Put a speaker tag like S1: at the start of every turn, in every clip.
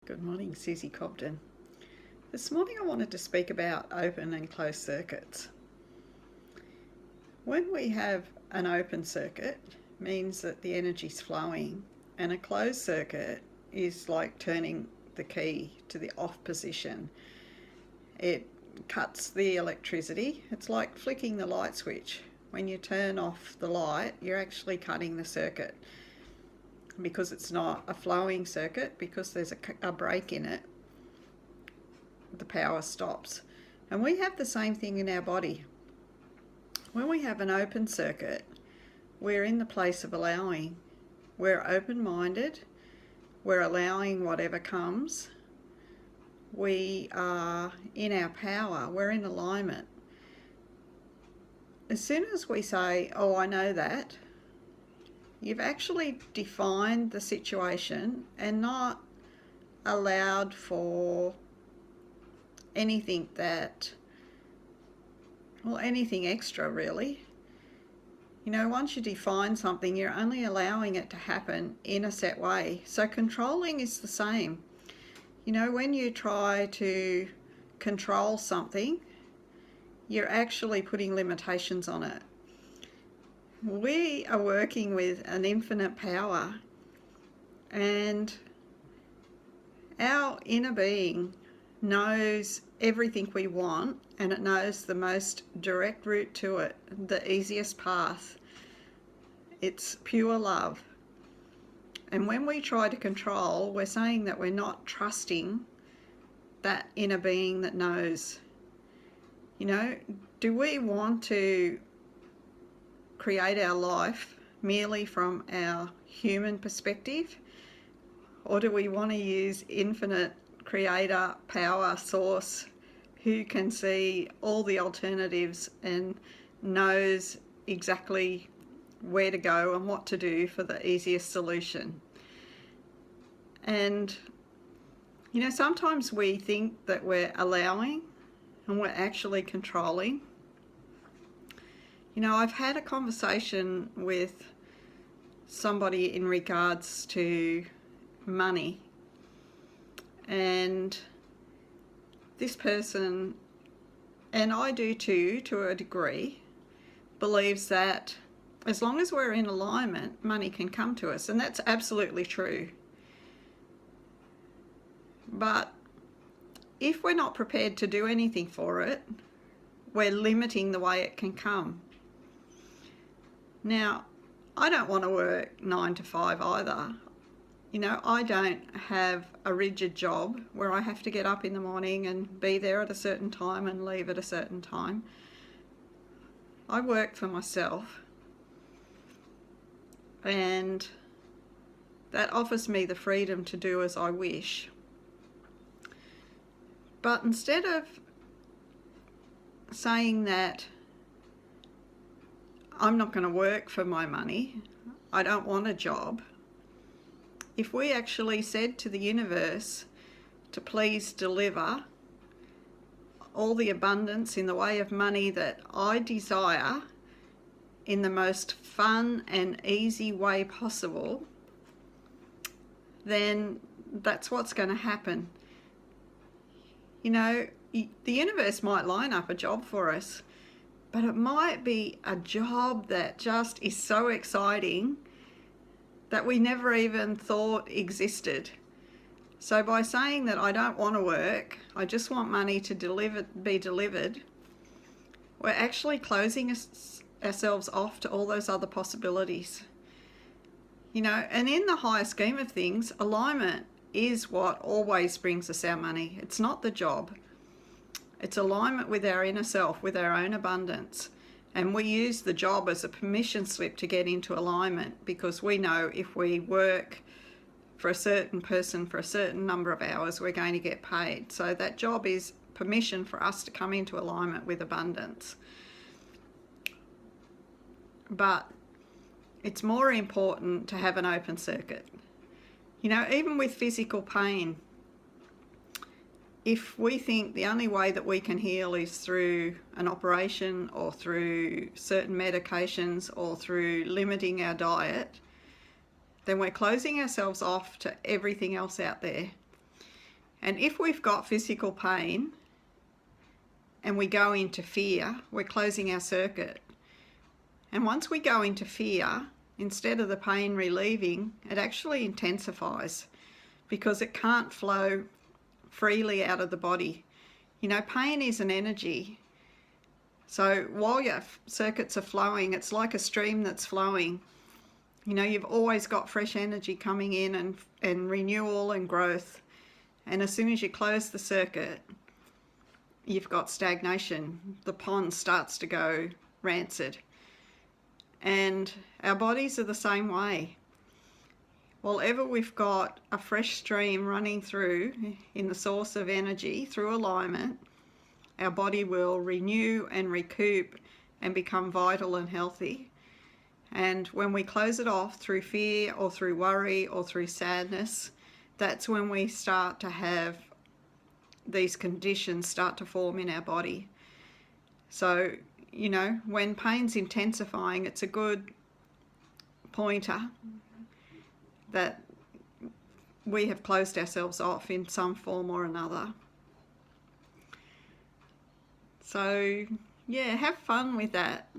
S1: Good morning, Susie Cobden. This morning I wanted to speak about open and closed circuits. When we have an open circuit, it means that the energy's flowing, and a closed circuit is like turning the key to the off position. It cuts the electricity. It's like flicking the light switch. When you turn off the light, you're actually cutting the circuit. Because it's not a flowing circuit, because there's a break in it, the power stops. And we have the same thing in our body. When we have an open circuit, we're in the place of allowing. We're open-minded, we're allowing whatever comes. We are in our power, we're in alignment. As soon as we say, oh, I know that, you've actually defined the situation and not allowed for anything anything extra really. Once you define something, you're only allowing it to happen in a set way. So controlling is the same. When you try to control something, you're actually putting limitations on it. We are working with an infinite power, and our inner being knows everything we want, and it knows the most direct route to it, the easiest path. It's pure love. And when we try to control, we're saying that we're not trusting that inner being that knows. Do we want to create our life merely from our human perspective, or do we want to use infinite creator, power, source, who can see all the alternatives and knows exactly where to go and what to do for the easiest solution? And sometimes we think that we're allowing and we're actually controlling. I've had a conversation with somebody in regards to money, and this person, and I do too to a degree, believes that as long as we're in alignment, money can come to us, and that's absolutely true. But if we're not prepared to do anything for it, we're limiting the way it can come. Now, I don't want to work 9 to 5 either. I don't have a rigid job where I have to get up in the morning and be there at a certain time and leave at a certain time. I work for myself, and that offers me the freedom to do as I wish. But instead of saying that I'm not going to work for my money, I don't want a job, if we actually said to the universe to please deliver all the abundance in the way of money that I desire in the most fun and easy way possible, then that's what's going to happen. The universe might line up a job for us, but it might be a job that just is so exciting that we never even thought existed. So by saying that I don't want to work, I just want money to be delivered, we're actually closing ourselves off to all those other possibilities. And in the higher scheme of things, alignment is what always brings us our money. It's not the job. It's alignment with our inner self, with our own abundance. And we use the job as a permission slip to get into alignment, because we know if we work for a certain person for a certain number of hours, we're going to get paid. So that job is permission for us to come into alignment with abundance. But it's more important to have an open circuit. Even with physical pain, if we think the only way that we can heal is through an operation or through certain medications or through limiting our diet, then we're closing ourselves off to everything else out there. And if we've got physical pain and we go into fear, we're closing our circuit. And once we go into fear, instead of the pain relieving, it actually intensifies because it can't flow freely out of the body. You know, pain is an energy. So while your circuits are flowing, it's like a stream that's flowing. You know, you've always got fresh energy coming in and renewal and growth. And as soon as you close the circuit, you've got stagnation. The pond starts to go rancid. And our bodies are the same way. Wherever we've got a fresh stream running through in the source of energy through alignment, our body will renew and recoup and become vital and healthy. And when we close it off through fear or through worry or through sadness, that's when we start to have these conditions start to form in our body. So, you know, when pain's intensifying, it's a good pointer that we have closed ourselves off in some form or another. So, yeah, have fun with that.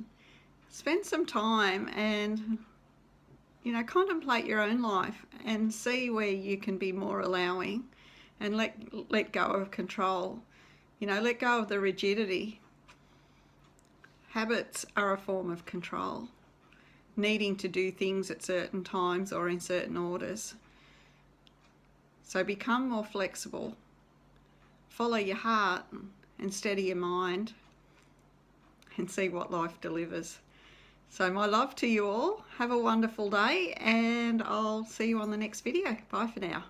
S1: Spend some time and, you know, contemplate your own life and see where you can be more allowing and let go of control. You know, let go of the rigidity. Habits are a form of control, needing to do things at certain times or in certain orders. So become more flexible. Follow your heart and steady your mind and see what life delivers. So my love to you all. Have a wonderful day and I'll see you on the next video. Bye for now.